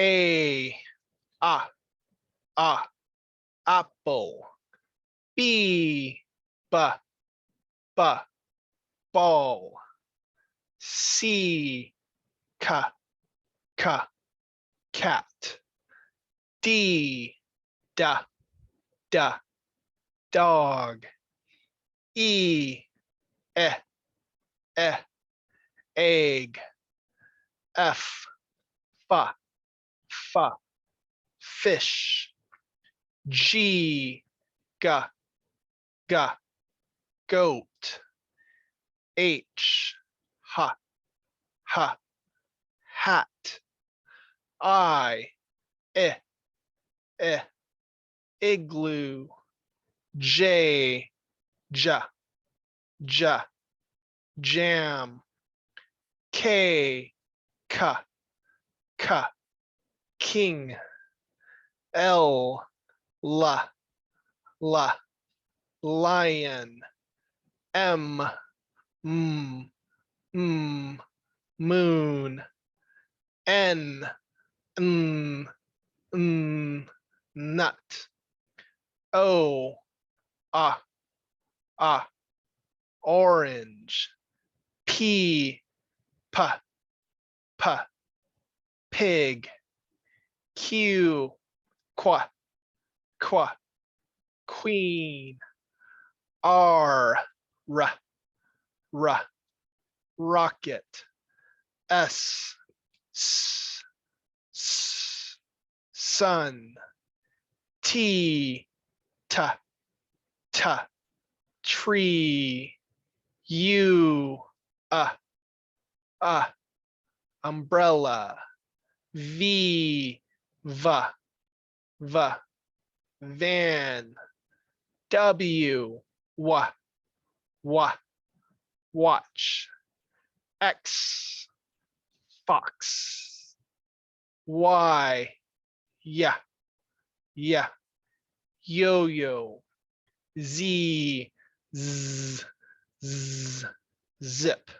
A, a, apple. B, ball. C, cat. D, dog. E, egg. F, fish. G, goat. H, hat. I, igloo. J, jam. K, king. L, lion. M, moon. N, nut. O, orange. P, pig. Q, queen. R, rocket. S, sun. T, tree. U, umbrella. V, van. W, watch. X, fox. Y, yo-yo. Z, zip.